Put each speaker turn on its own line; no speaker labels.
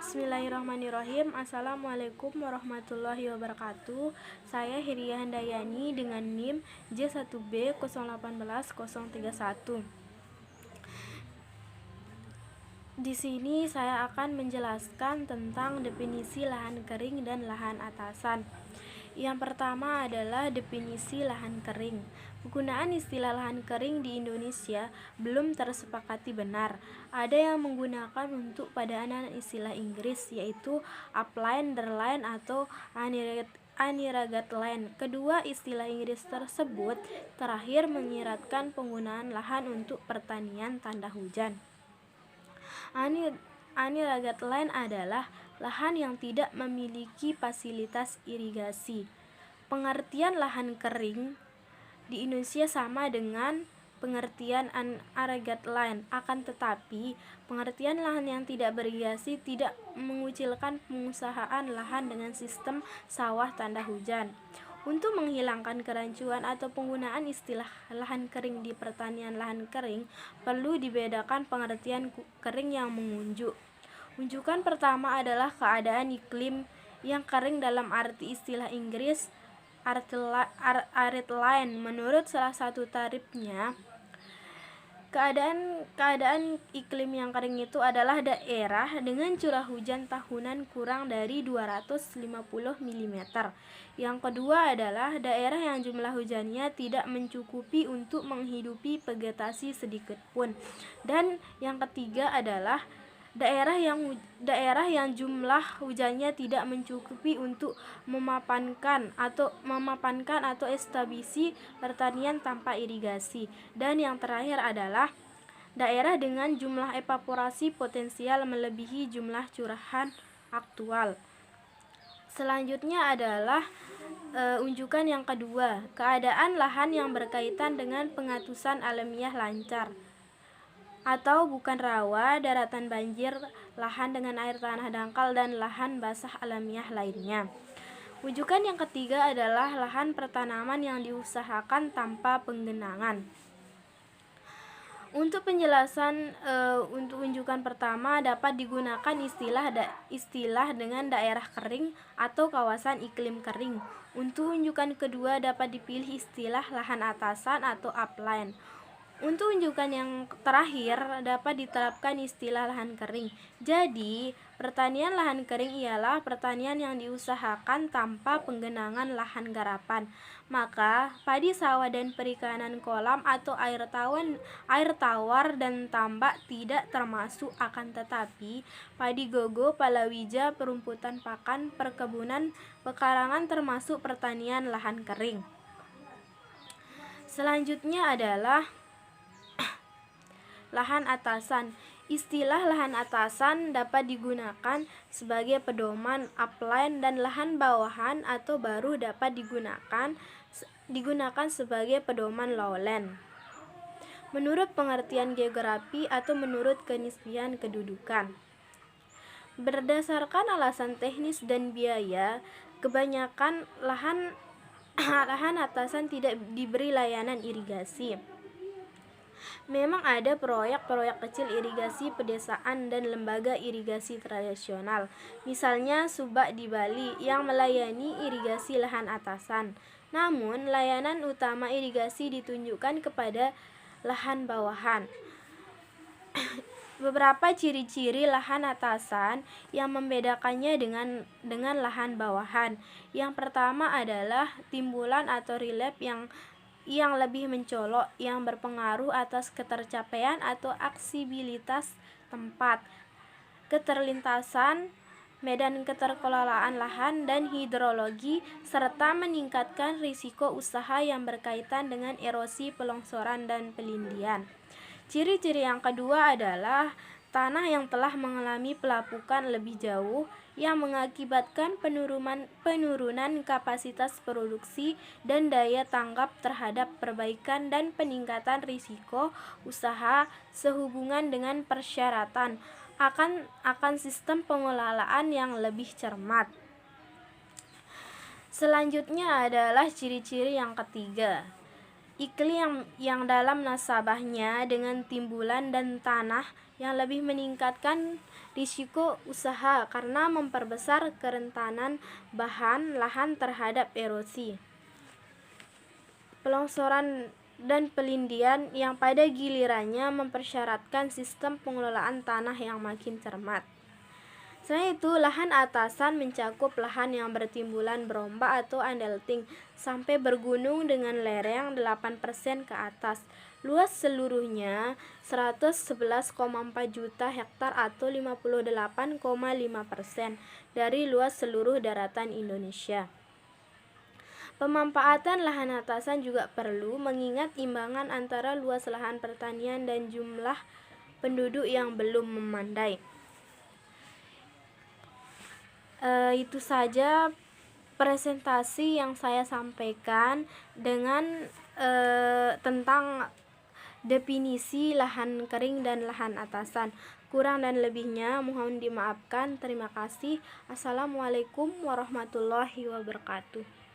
Bismillahirrahmanirrahim. Assalamualaikum warahmatullahi wabarakatuh. Saya Hiria Handayani dengan NIM J1B 018031. Di sini saya akan menjelaskan tentang definisi lahan kering dan lahan atasan. Yang pertama adalah definisi lahan kering. Penggunaan istilah lahan kering di Indonesia belum tersepakati benar. Ada yang menggunakan untuk padanan istilah Inggris, yaitu upland, underland, atau unirrigated land. Kedua istilah Inggris tersebut terakhir menyiratkan penggunaan lahan untuk pertanian tanda hujan. Unirrigated land adalah lahan yang tidak memiliki fasilitas irigasi. Pengertian lahan kering di Indonesia sama dengan pengertian unirrigated land, akan tetapi pengertian lahan yang tidak beririgasi tidak mengucilkan pengusahaan lahan dengan sistem sawah tanda hujan. Untuk menghilangkan kerancuan atau penggunaan istilah lahan kering di pertanian lahan kering, perlu dibedakan pengertian kering yang mengunjuk. Unjukan pertama adalah keadaan iklim yang kering dalam arti istilah Inggris arid land. Menurut salah satu tarifnya, keadaan iklim yang kering itu adalah daerah dengan curah hujan tahunan kurang dari 250 mm. Yang kedua adalah daerah yang jumlah hujannya tidak mencukupi untuk menghidupi vegetasi sedikit pun. Dan yang ketiga adalah daerah yang jumlah hujannya tidak mencukupi untuk memapankan atau establisi pertanian tanpa irigasi. Dan yang terakhir adalah daerah dengan jumlah evaporasi potensial melebihi jumlah curahan aktual. Selanjutnya adalah unjukan yang kedua, keadaan lahan yang berkaitan dengan pengatusan alamiah lancar atau bukan rawa, daratan banjir, lahan dengan air tanah dangkal, dan lahan basah alamiah lainnya. Rujukan yang ketiga adalah lahan pertanaman yang diusahakan tanpa penggenangan. Untuk penjelasan untuk unjukan pertama dapat digunakan istilah dengan daerah kering atau kawasan iklim kering. Untuk unjukan kedua dapat dipilih istilah lahan atasan atau upland. Untuk unjukan yang terakhir dapat diterapkan istilah lahan kering. Jadi, pertanian lahan kering ialah pertanian yang diusahakan tanpa penggenangan lahan garapan. Maka, padi sawah dan perikanan kolam atau air tawar dan tambak tidak termasuk, akan tetapi padi gogo, palawija, perumputan pakan, perkebunan, pekarangan termasuk pertanian lahan kering. Selanjutnya adalah lahan atasan. Istilah lahan atasan dapat digunakan sebagai pedoman upland, dan lahan bawahan atau baru dapat digunakan sebagai pedoman lowland. Menurut pengertian geografi atau menurut kenisbian kedudukan. Berdasarkan alasan teknis dan biaya, kebanyakan lahan atasan tidak diberi layanan irigasi. Memang ada proyek kecil irigasi pedesaan dan lembaga irigasi tradisional, misalnya Subak di Bali, yang melayani irigasi lahan atasan. Namun, layanan utama irigasi ditunjukkan kepada lahan bawahan. Beberapa ciri-ciri lahan atasan yang membedakannya dengan lahan bawahan. Yang pertama adalah timbulan atau relief yang lebih mencolok, yang berpengaruh atas ketercapaian atau aksibilitas tempat, keterlintasan, medan keterkelolaan lahan, dan hidrologi, serta meningkatkan risiko usaha yang berkaitan dengan erosi, pelongsoran, dan pelindian. Ciri-ciri yang kedua adalah tanah yang telah mengalami pelapukan lebih jauh, yang mengakibatkan penurunan kapasitas produksi dan daya tanggap terhadap perbaikan dan peningkatan risiko usaha sehubungan dengan persyaratan akan sistem pengelolaan yang lebih cermat. Selanjutnya adalah ciri-ciri yang ketiga, iklim yang dalam nasabahnya dengan timbulan dan tanah yang lebih meningkatkan risiko usaha karena memperbesar kerentanan bahan lahan terhadap erosi, pelongsoran dan pelindian yang pada gilirannya mempersyaratkan sistem pengelolaan tanah yang makin cermat. Selain itu, lahan atasan mencakup lahan yang bertimbulan berombak atau underting sampai bergunung dengan lereng 8% ke atas. Luas seluruhnya 111,4 juta hektar atau 58,5% dari luas seluruh daratan Indonesia. Pemanfaatan lahan atasan juga perlu mengingat imbangan antara luas lahan pertanian dan jumlah penduduk yang belum memandai. Itu saja presentasi yang saya sampaikan dengan tentang definisi lahan kering dan lahan atasan. Kurang dan lebihnya mohon dimaafkan. Terima kasih. Assalamualaikum warahmatullahi wabarakatuh.